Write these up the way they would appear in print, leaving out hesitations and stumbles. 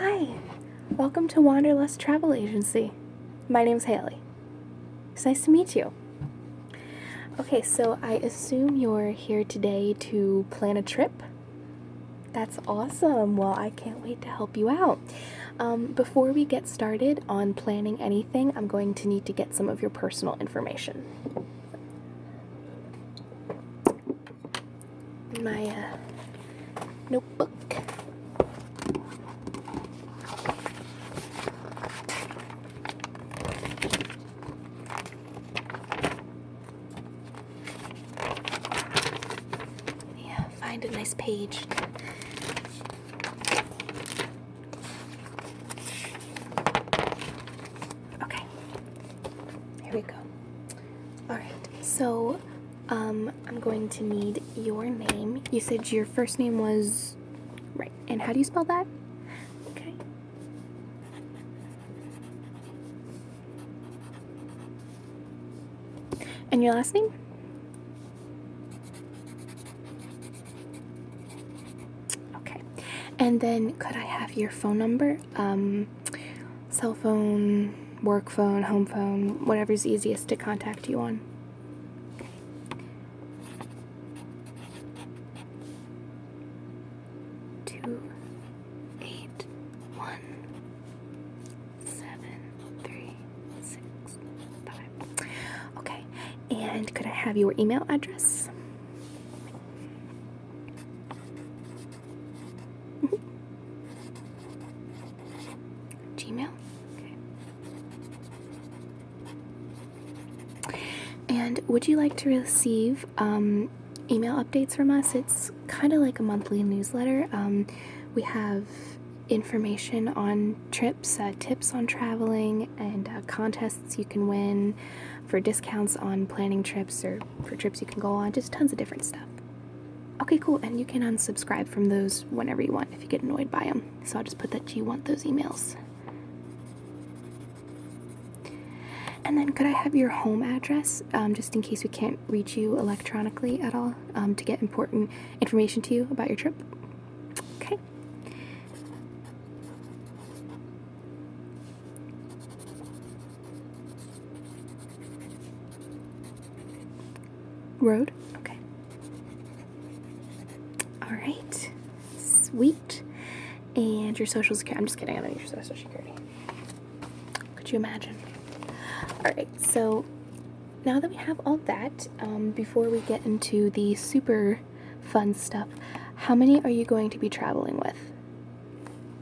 Hi, welcome to Wanderlust Travel Agency. My name's Haley. It's nice to meet you. Okay, so I assume you're here today to plan a trip? That's awesome. Well, I can't wait to help you out. Before we get started on planning anything, I'm going to need to get some of your personal information. My notebook. Yeah, find a nice page. Okay, here we go. All right, so I'm going to need your name. You said your first name was, right, and how do you spell that? Okay. And your last name? Okay. And then could I have your phone number? Cell phone, work phone, home phone, whatever's easiest to contact you on. 281-736-5. Okay. And could I have your email address? Gmail? Okay. And would you like to receive email updates from us? It's kind of like a monthly newsletter. We have information on trips, tips on traveling, and contests you can win for discounts on planning trips or for trips you can go on, just tons of different stuff. Okay, cool. And you can unsubscribe from those whenever you want if you get annoyed by them. So I'll just put that you want those emails. And then could I have your home address, just in case we can't reach you electronically at all, to get important information to you about your trip? Okay. Road? Okay. All right. Sweet. And your social security. I'm just kidding. I don't need your social security. Could you imagine? All right. So now that we have all that, before we get into the super fun stuff, how many are you going to be traveling with?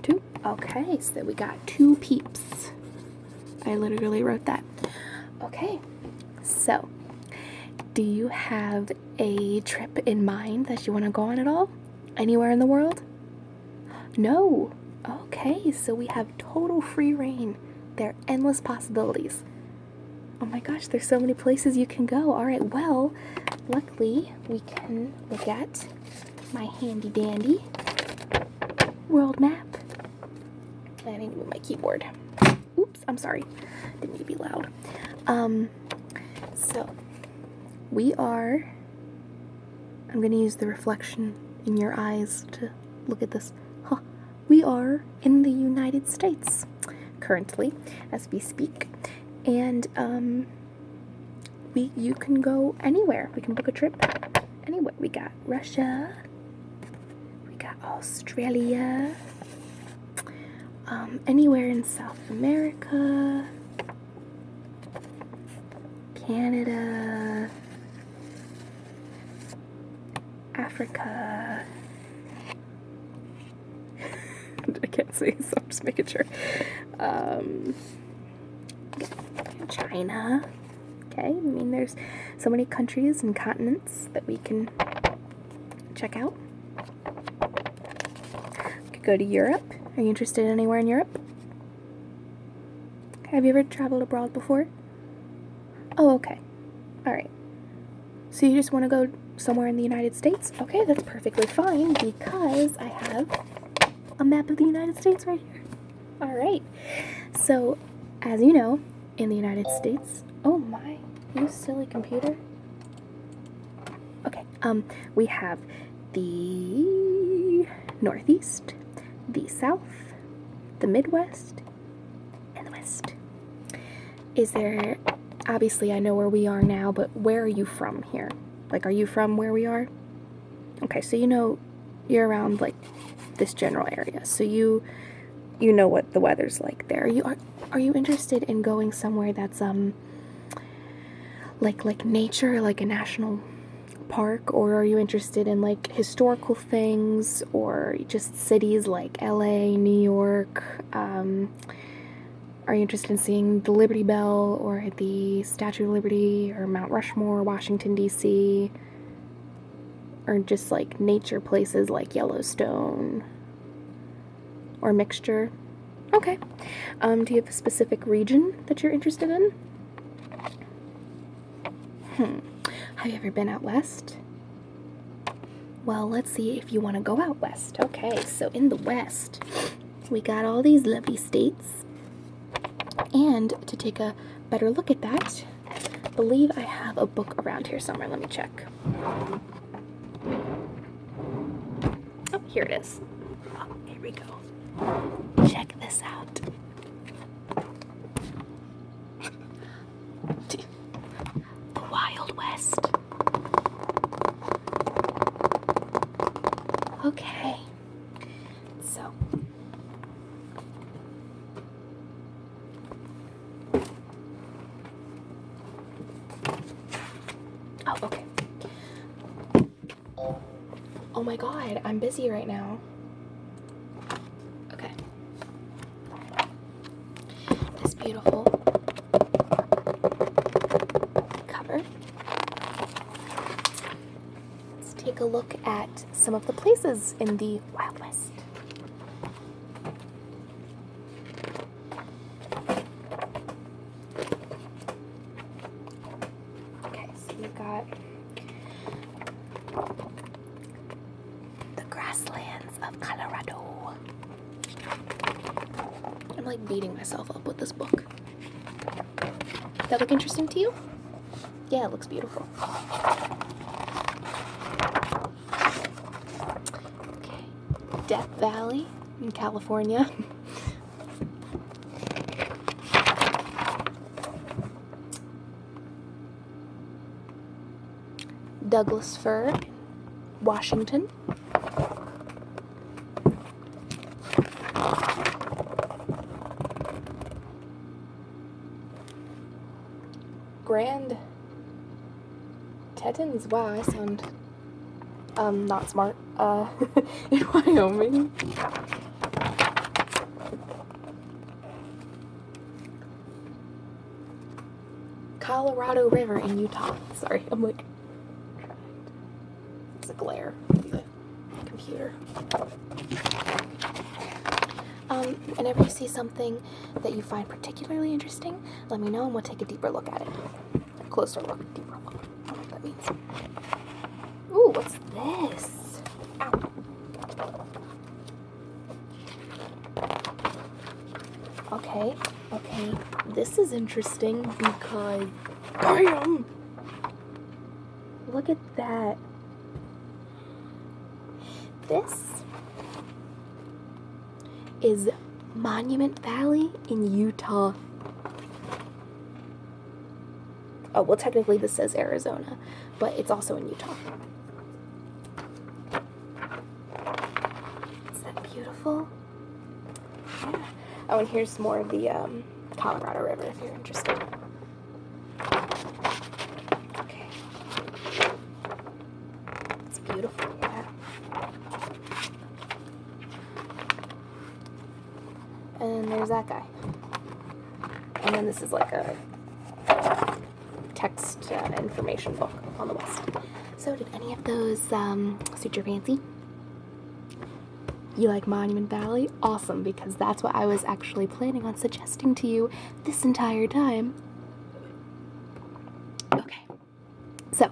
2? Okay. So we got 2 peeps. I literally wrote that. Okay. So, do you have a trip in mind that you want to go on at all? Anywhere in the world? No. Okay, so we have total free reign. There are endless possibilities. Oh my gosh, there's so many places you can go. All right, well, luckily we can look at my handy dandy world map. I need to move my keyboard. Oops, I'm sorry. Didn't mean to be loud. So we are, I'm going to use the reflection in your eyes to look at this. We are in the United States currently as we speak. And you can go anywhere. We can book a trip anywhere. We got Russia. We got Australia. Anywhere in South America. Canada. Africa. I can't see, so I'm just making sure. China. Okay, I mean, there's so many countries and continents that we can check out. We could go to Europe. Are you interested anywhere in Europe? Have you ever traveled abroad before? Oh, okay. All right. So you just want to go somewhere in the United States? Okay, that's perfectly fine because I have a map of the United States right here. All right. So, as you know, in the United States, oh my, you silly computer. Okay, we have the Northeast, the South, the Midwest, and the West. Is there, obviously I know where we are now, but where are you from here? Like, are you from where we are? Okay, so you know, you're around like this general area, so you know what the weather's like there. Are you interested in going somewhere that's like nature, like a national park, or are you interested in like historical things, or just cities like LA, New York? Are you interested in seeing the Liberty Bell or the Statue of Liberty or Mount Rushmore, Washington, D.C., or just like nature places like Yellowstone, or a mixture? Okay. Do you have a specific region that you're interested in? Have you ever been out west? Well, let's see if you want to go out west. Okay, so in the West, we got all these lovely states. And to take a better look at that, I believe I have a book around here somewhere. Let me check. Oh, here it is. Oh, here we go. Check this out. The Wild West. Okay. So. Oh, okay. Oh my God, I'm busy right now. Okay. This beautiful cover. Let's take a look at some of the places in the Wild West. Okay, so we've got the grasslands of Colorado. I'm like beating myself up with this book. That look interesting to you? Yeah, it looks beautiful. Okay, Death Valley in California. Douglas Fir, Washington. Grand Tetons. Wow, I sound not smart. In Wyoming. Colorado River in Utah. Sorry, I'm like, it's a glare from the computer. Whenever you see something that you find particularly interesting, let me know and we'll take a deeper look at it. A closer look, deeper look. I don't know what that means. Ooh, what's this? Ow. Okay, this is interesting because, bam! Look at that. This is Monument Valley in Utah. Oh, well, technically this says Arizona, but it's also in Utah. Is that beautiful? Yeah. Oh, and here's more of the Colorado River if you're interested. Okay. It's beautiful, yeah. And there's that guy. And then this is like a text information book on the West. So did any of those suit your fancy? You like Monument Valley? Awesome, because that's what I was actually planning on suggesting to you this entire time. Okay. So,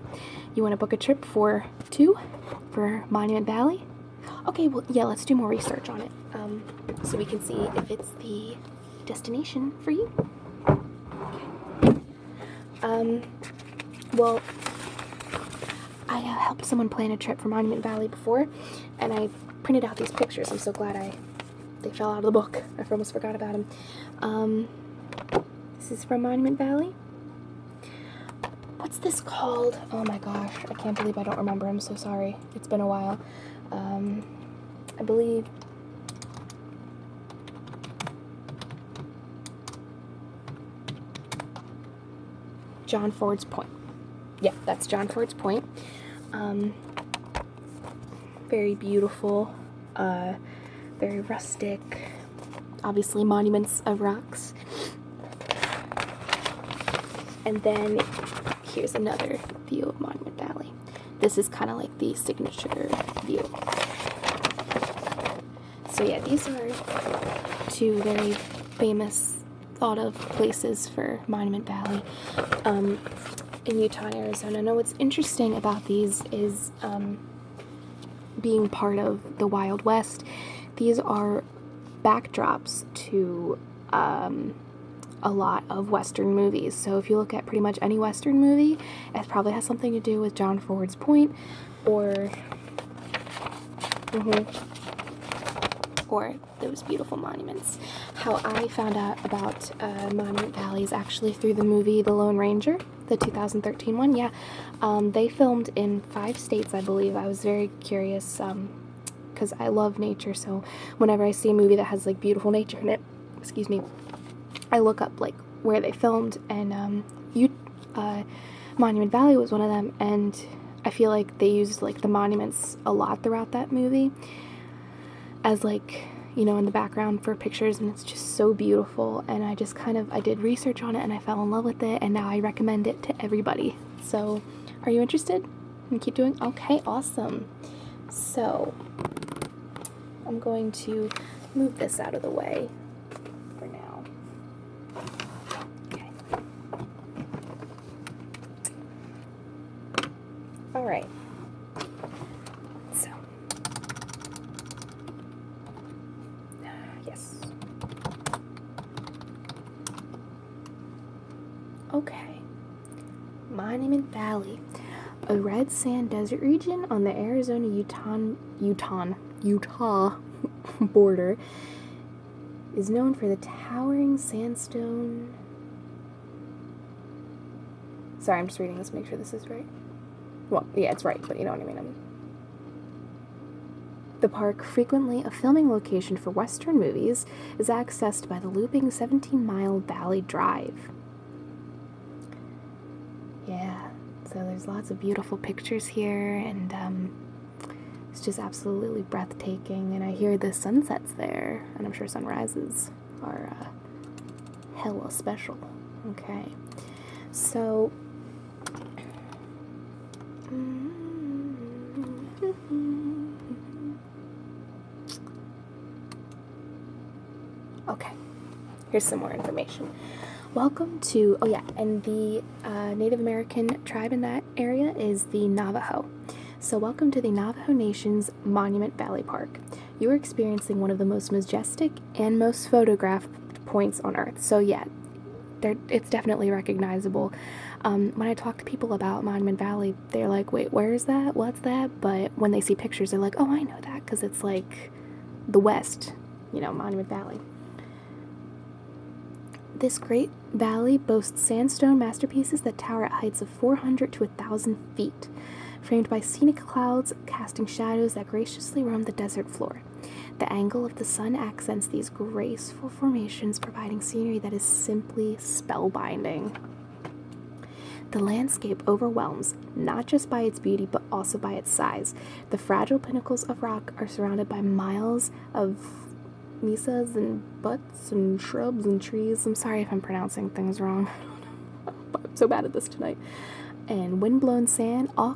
you want to book a trip for 2 for Monument Valley? Okay, well, yeah, let's do more research on it, so we can see if it's the destination for you. Okay. Well, I helped someone plan a trip for Monument Valley before, and I printed out these pictures. I'm so glad I they fell out of the book. I almost forgot about them. This is from Monument Valley. What's this called? Oh my gosh, I can't believe I don't remember. I'm so sorry. It's been a while. I believe John Ford's Point. Yeah, that's John Ford's Point. Very beautiful, very rustic, obviously monuments of rocks. And then here's another view of Monument Valley. This is kind of like the signature view. So yeah, these are two very famous, thought of places for Monument Valley in Utah and Arizona. Now what's interesting about these is being part of the Wild West, these are backdrops to a lot of Western movies. So if you look at pretty much any Western movie, it probably has something to do with John Ford's Point or or those beautiful monuments. How I found out about Monument Valley is actually through the movie The Lone Ranger, the 2013 one. Yeah, they filmed in 5 states, I believe. I was very curious because I love nature, so whenever I see a movie that has like beautiful nature in it, excuse me, I look up like where they filmed, and Monument Valley was one of them, and I feel like they used like the monuments a lot throughout that movie as like, you know, in the background for pictures, and it's just so beautiful. And I just I did research on it and I fell in love with it, and now I recommend it to everybody. So are you interested? And keep doing? Okay, awesome. So I'm going to move this out of the way for now. Okay. All right. So yes. Okay. Monument Valley, a red sand desert region on the Arizona-Utah border, is known for the towering sandstone. Sorry, I'm just reading this to make sure this is right. Well, yeah, it's right, but you know what I mean. The park, frequently a filming location for Western movies, is accessed by the looping 17-mile Valley Drive. Yeah, so there's lots of beautiful pictures here, and it's just absolutely breathtaking. And I hear the sunsets there, and I'm sure sunrises are hella special. Okay, so okay, here's some more information. Welcome to, oh yeah, and the Native American tribe in that area is the Navajo. So welcome to the Navajo Nation's Monument Valley Park. You are experiencing one of the most majestic and most photographed points on Earth. So yeah, it's definitely recognizable. When I talk to people about Monument Valley, they're like, wait, where is that? What's that? But when they see pictures, they're like, oh, I know that, because it's like the West, you know, Monument Valley. This great valley boasts sandstone masterpieces that tower at heights of 400 to 1,000 feet, framed by scenic clouds casting shadows that graciously roam the desert floor. The angle of the sun accents these graceful formations, providing scenery that is simply spellbinding. The landscape overwhelms, not just by its beauty, but also by its size. The fragile pinnacles of rock are surrounded by miles of mesas and butts and shrubs and trees. I'm sorry if I'm pronouncing things wrong. I'm so bad at this tonight. And wind-blown sand, all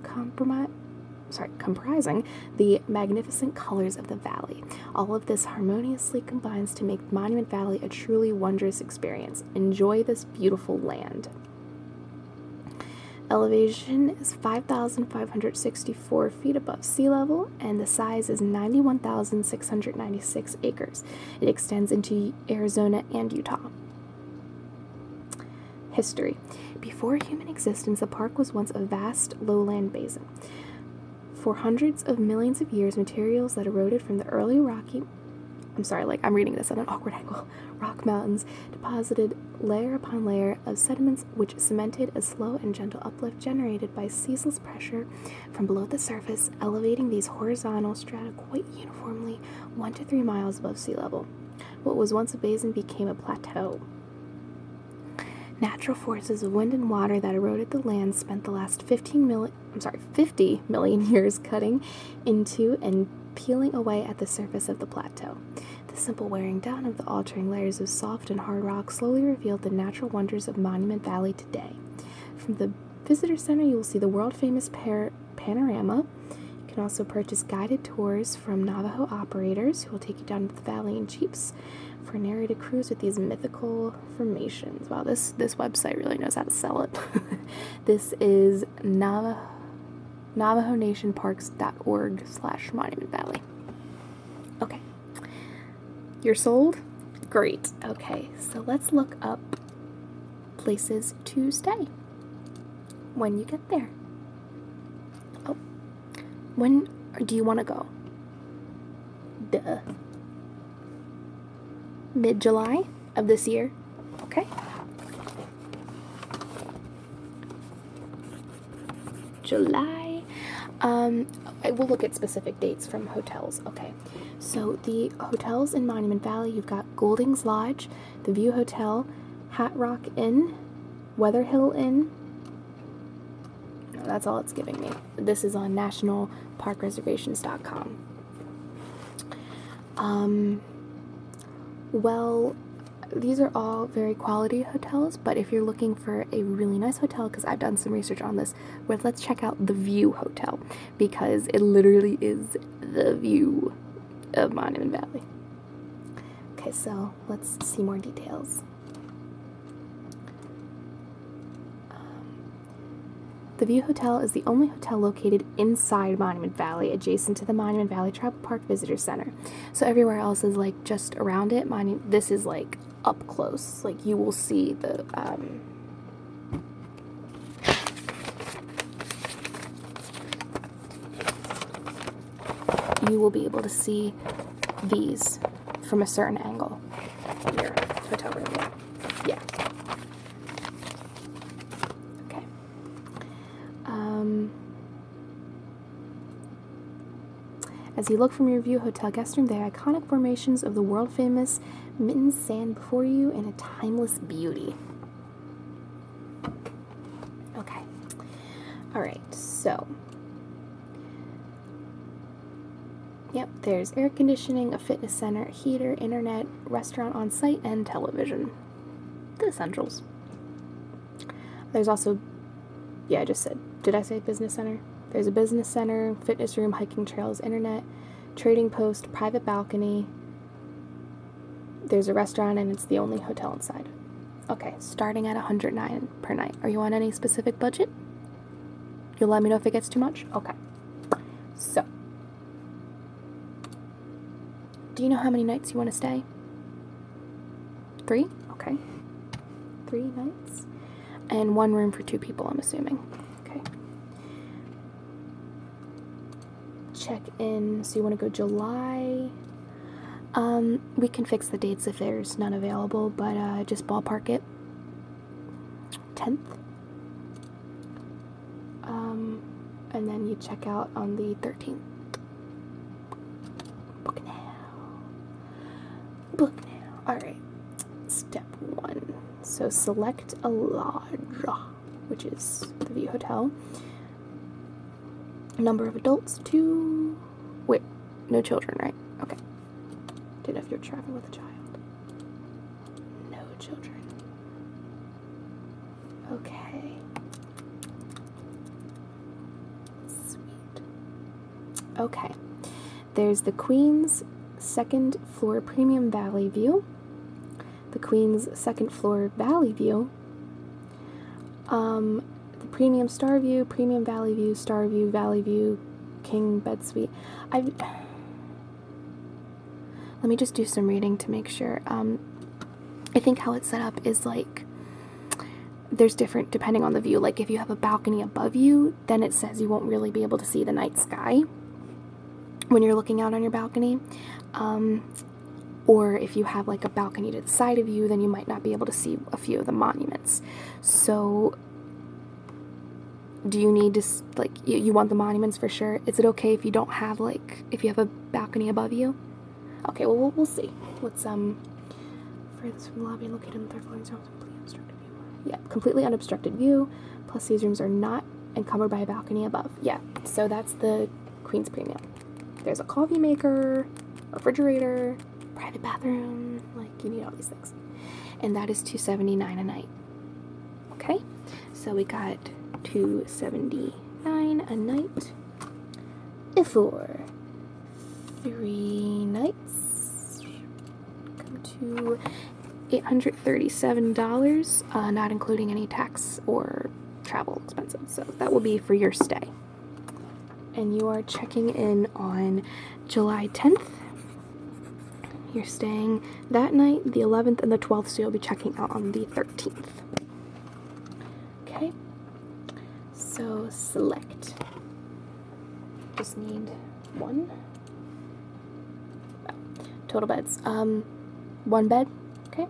comprising the magnificent colors of the valley. All of this harmoniously combines to make Monument Valley a truly wondrous experience. Enjoy this beautiful land. Elevation is 5,564 feet above sea level, and the size is 91,696 acres. It extends into Arizona and Utah. History. Before human existence, the park was once a vast lowland basin. For hundreds of millions of years, materials that eroded from the early Rocky I'm sorry, like I'm reading this at an awkward angle. Rock mountains deposited layer upon layer of sediments which cemented a slow and gentle uplift generated by ceaseless pressure from below the surface, elevating these horizontal strata quite uniformly 1 to 3 miles above sea level. What was once a basin became a plateau. Natural forces of wind and water that eroded the land spent the last 50 million years cutting into and peeling away at the surface of the plateau. The simple wearing down of the altering layers of soft and hard rock slowly revealed the natural wonders of Monument Valley today. From the visitor center, you will see the world-famous panorama. You can also purchase guided tours from Navajo operators who will take you down to the valley in jeeps for a narrated cruise with these mythical formations. Wow, this website really knows how to sell it. This is NavajoNationParks.org/Monument Valley. Okay. You're sold? Great. Okay, so let's look up places to stay when you get there. Oh, when do you want to go? Duh. Mid-July of this year. Okay. July. I will look at specific dates from hotels. Okay. So the hotels in Monument Valley, you've got Golding's Lodge, the View Hotel, Hat Rock Inn, Weather Hill Inn. No, that's all it's giving me. This is on nationalparkreservations.com. Well, these are all very quality hotels, but if you're looking for a really nice hotel, because I've done some research on this, let's check out the View Hotel, because it literally is the view of Monument Valley. Okay, so let's see more details. The View Hotel is the only hotel located inside Monument Valley, adjacent to the Monument Valley Tribal Park Visitor Center. So everywhere else is like just around it. This is like up close. Like you will see the you will be able to see these from a certain angle. Your hotel room, yeah. Okay. As you look from your View Hotel guest room, there are iconic formations of the world-famous Mittens Sand before you in a timeless beauty. Okay. All right, so yep, there's air conditioning, a fitness center, a heater, internet, restaurant on site, and television. The essentials. There's also, yeah, I just said, did I say business center? There's a business center, fitness room, hiking trails, internet, trading post, private balcony. There's a restaurant, and it's the only hotel inside. Okay, starting at $109 per night. Are you on any specific budget? You'll let me know if it gets too much? Okay. So, do you know how many nights you want to stay? 3? Okay. 3 nights. And 1 room for 2 people, I'm assuming. Okay. Check in. So you want to go July. We can fix the dates if there's none available, but just ballpark it. 10th. And then you check out on the 13th. Book now. Book now. Alright. Step 1. So select a lodge, which is the View Hotel. Number of adults, 2. Wait, no children, right? Okay. Did if you're traveling with a child. No children. Okay. Sweet. Okay. There's the Queen's second floor premium valley view. The Queen's second floor valley view. The premium star view, premium valley view, star view, valley view, king bed suite. Let me just do some reading to make sure. I think how it's set up is like there's different depending on the view. Like if you have a balcony above you, then it says you won't really be able to see the night sky when you're looking out on your balcony. or if you have like a balcony to the side of you, then you might not be able to see a few of the monuments. So do you need to, like, you want the monuments for sure? Is it okay if you don't have, like, if you have a balcony above you? Okay, well, we'll see. Let's, furthest from the lobby located in the third floor, completely unobstructed view. Yeah, completely unobstructed view, plus these rooms are not encumbered by a balcony above. Yeah, so that's the Queen's Premium. There's a coffee maker, refrigerator, private bathroom, like, you need all these things. And that is $279 a night. Okay, so we got $279 a night for 3 nights. Come to $837, not including any tax or travel expenses. So that will be for your stay. And you are checking in on July 10th. You're staying that night, the 11th and the 12th, so you'll be checking out on the 13th. Okay, so select. Just need one. Oh, total beds. 1 bed. Okay.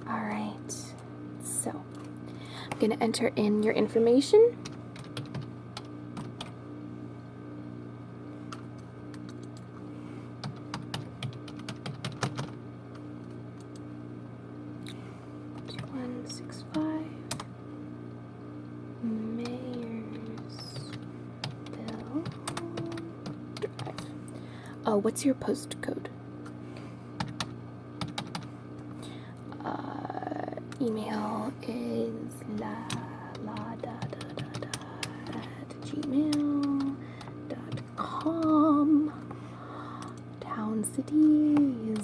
All right. So I'm gonna enter in your information. Oh, what's your postcode? Email is la@gmail.com. Town, city is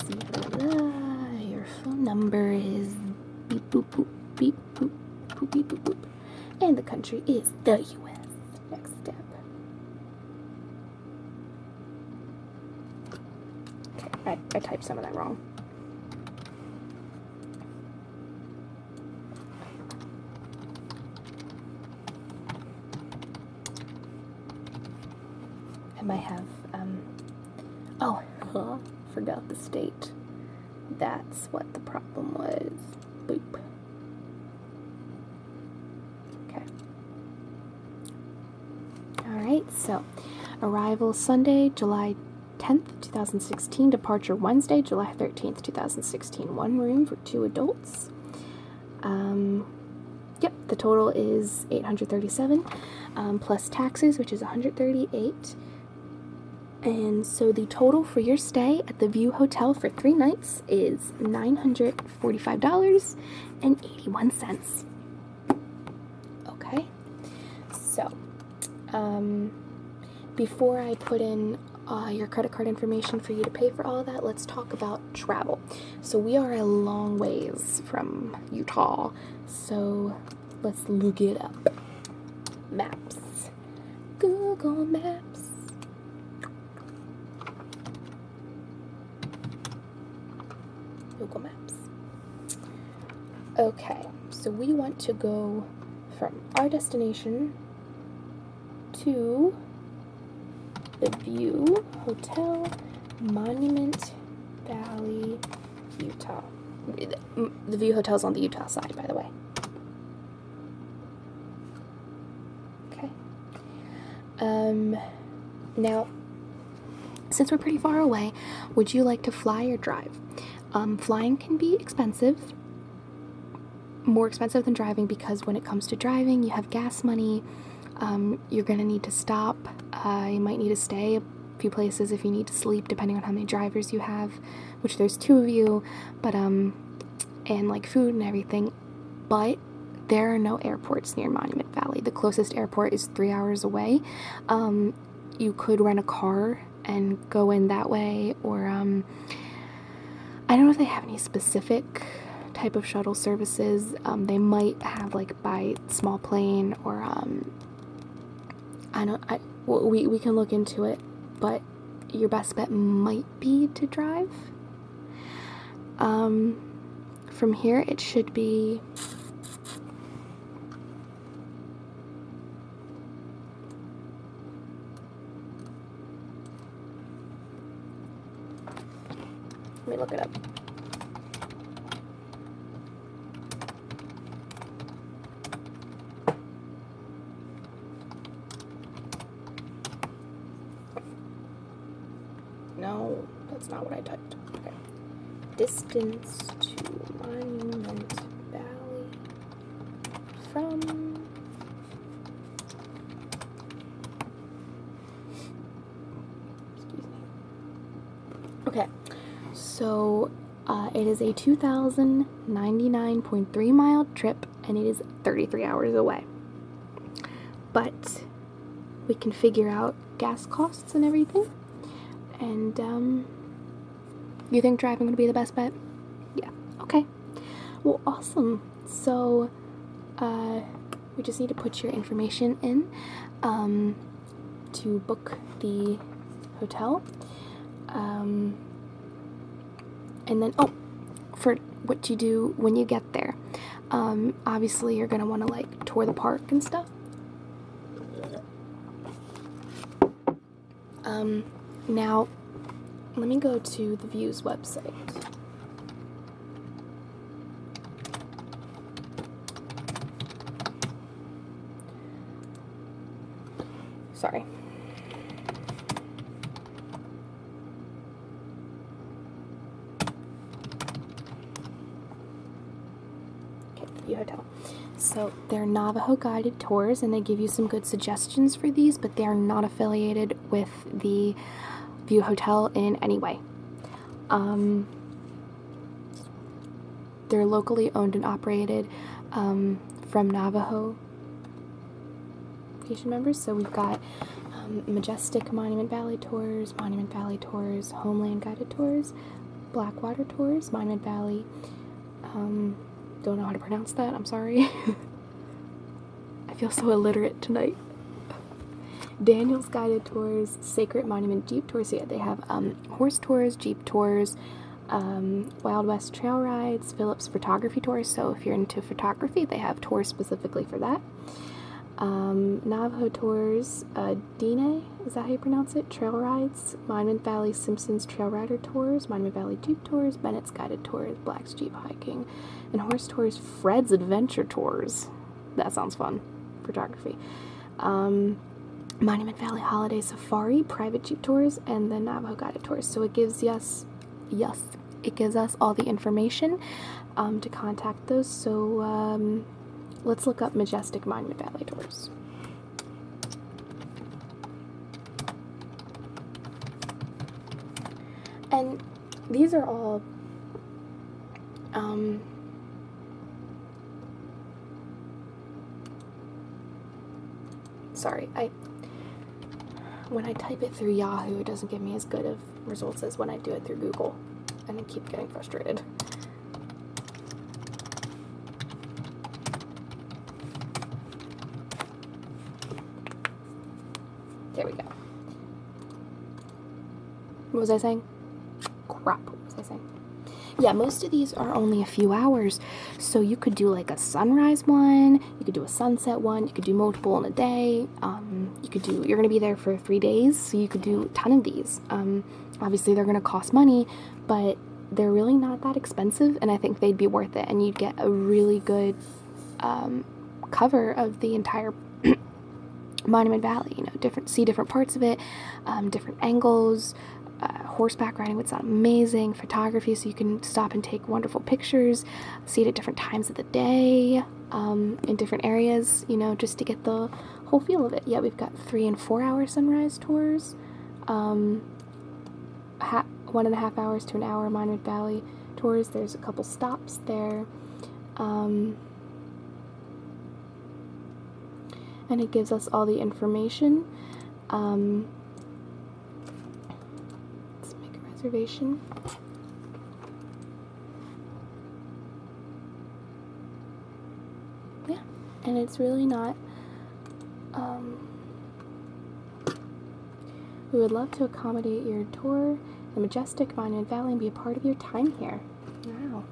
your phone number is beep boop boop beep boop boop beep boop boop, and the country is the U.S. Next step. Okay, I typed some of that wrong. I might have, forgot the state. That's what the problem was. Boop. Okay. Alright, so arrival Sunday, July 10th, 2016. Departure Wednesday, July 13th, 2016. 1 room for 2 adults. Yep, the total is $837, plus taxes, which is $138. And so the total for your stay at the View Hotel for 3 nights is $945.81. Okay, so before I put in your credit card information for you to pay for all of that, let's talk about travel. So we are a long ways from Utah, so let's look it up. Maps. Google Maps. Google Maps. Okay, so we want to go from our destination to the View Hotel, Monument Valley, Utah. The View Hotel's on the Utah side, by the way. Okay. Now, since we're pretty far away, would you like to fly or drive? Flying can be expensive, more expensive than driving, because when it comes to driving, you have gas money, you're gonna need to stop, you might need to stay a few places if you need to sleep, depending on how many drivers you have, which there's 2 of you, but, and like food and everything, but there are no airports near Monument Valley. The closest airport is 3 hours away. You could rent a car and go in that way, or, I don't know if they have any specific type of shuttle services. They might have like by small plane, or we can look into it, but your best bet might be to drive. From here it should be me look it up. No, that's not what I typed. Okay. Distance to Monument Valley from... Excuse me. Okay, so it is a 2,099.3 mile trip, and it is 33 hours away. But we can figure out gas costs and everything. And, you think driving would be the best bet? Yeah. Okay. Well, awesome. So, we just need to put your information in, to book the hotel. And then, for what you do when you get there. Obviously you're gonna want to, like, tour the park and stuff. Now, let me go to the Views website. Sorry. Okay, View Hotel. So they're Navajo guided tours, and they give you some good suggestions for these, but they are not affiliated with the View Hotel in any way. They're locally owned and operated from Navajo Nation members. So we've got Majestic Monument Valley Tours, Homeland Guided Tours, Blackwater Tours, Monument Valley. Don't know how to pronounce that, I'm sorry. I feel so illiterate tonight. Daniel's Guided Tours, Sacred Monument Jeep Tours. So yeah, they have horse tours, jeep tours, Wild West trail rides, Phillips photography tours. So if you're into photography, they have tours specifically for that. Navajo Tours, Dine, is that how you pronounce it? Trail rides, Monument Valley Simpsons Trail Rider Tours, Monument Valley Jeep Tours, Bennett's Guided Tours, Black's Jeep Hiking, and Horse Tours, Fred's Adventure Tours. That sounds fun. Photography. Monument Valley Holiday Safari, private Jeep Tours, and the Navajo Guided Tours. So it gives us all the information to contact those. So let's look up Majestic Monument Valley Tours. And these are all sorry, when I type it through Yahoo, it doesn't give me as good of results as when I do it through Google, and I keep getting frustrated. There we go. What was I saying? Crap, what was I saying? Yeah, most of these are only a few hours, so you could do like a sunrise one, you could do a sunset one, you could do multiple in a day, you're going to be there for 3 days, so you could do a ton of these. Obviously they're going to cost money, but they're really not that expensive, and I think they'd be worth it, and you'd get a really good cover of the entire Monument Valley, see different parts of it, different angles. Horseback riding would sound amazing. Photography, so you can stop and take wonderful pictures, see it at different times of the day, in different areas, just to get the whole feel of it. Yeah, we've got 3 and 4 hour sunrise tours, 1.5 hours to an hour Monument Valley tours. There's a couple stops there, and it gives us all the information. Reservation. Yeah, and it's really not, we would love to accommodate your tour, the Majestic Monument Valley, and be a part of your time here. Wow.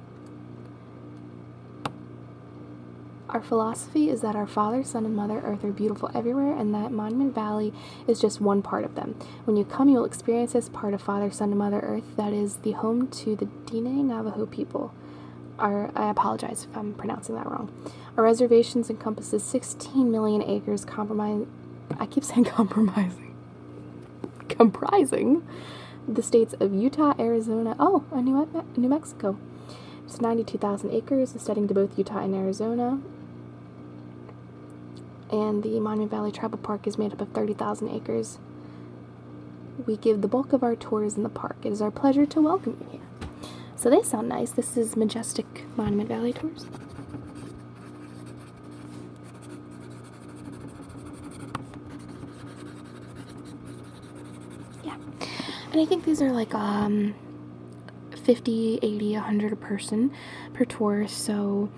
Our philosophy is that our Father, Son, and Mother Earth are beautiful everywhere, and that Monument Valley is just one part of them. When you come, you'll experience this part of Father, Son, and Mother Earth that is the home to the Diné Navajo people. I apologize if I'm pronouncing that wrong. Our reservations encompasses 16 million acres, comprising the states of Utah, Arizona, and New Mexico. It's 92,000 acres, extending to both Utah and Arizona. And the Monument Valley Tribal Park is made up of 30,000 acres. We give the bulk of our tours in the park. It is our pleasure to welcome you here. So they sound nice. This is Majestic Monument Valley Tours. Yeah. And I think these are like 50, 80, 100 a person per tour. So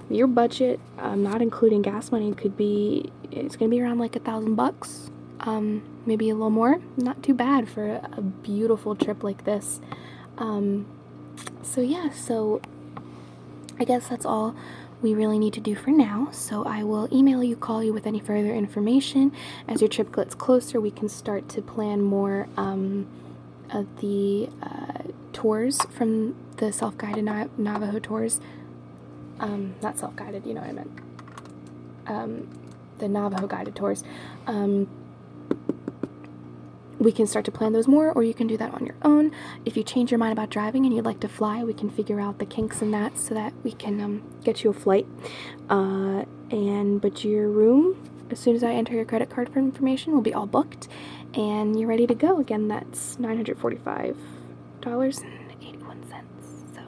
your budget, not including gas money, it's going to be around like $1,000. Maybe a little more. Not too bad for a beautiful trip like this. So I guess that's all we really need to do for now. So I will email you, call you with any further information. As your trip gets closer, we can start to plan more of the tours from the self-guided Navajo tours. Not self-guided, you know what I meant. The Navajo guided tours. We can start to plan those more, or you can do that on your own. If you change your mind about driving and you'd like to fly, we can figure out the kinks in that so that we can get you a flight. But your room, as soon as I enter your credit card for information, will be all booked, and you're ready to go. Again, that's $945.81. So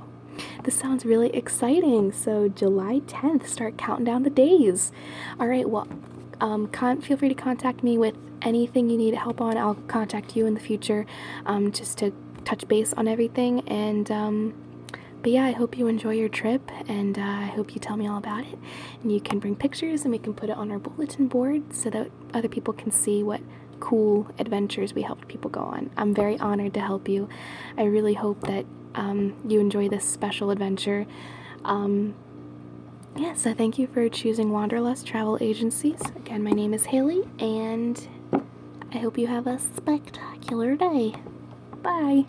this sounds really exciting. So July 10th, start counting down the days. All right, well, feel free to contact me with anything you need help on. I'll contact you in the future just to touch base on everything. And but yeah, I hope you enjoy your trip, and I hope you tell me all about it, and you can bring pictures and we can put it on our bulletin board so that other people can see what cool adventures we helped people go on. I'm very honored to help you. I really hope that you enjoy this special adventure. So thank you for choosing Wanderlust Travel Agencies. Again, my name is Haley, and I hope you have a spectacular day. Bye.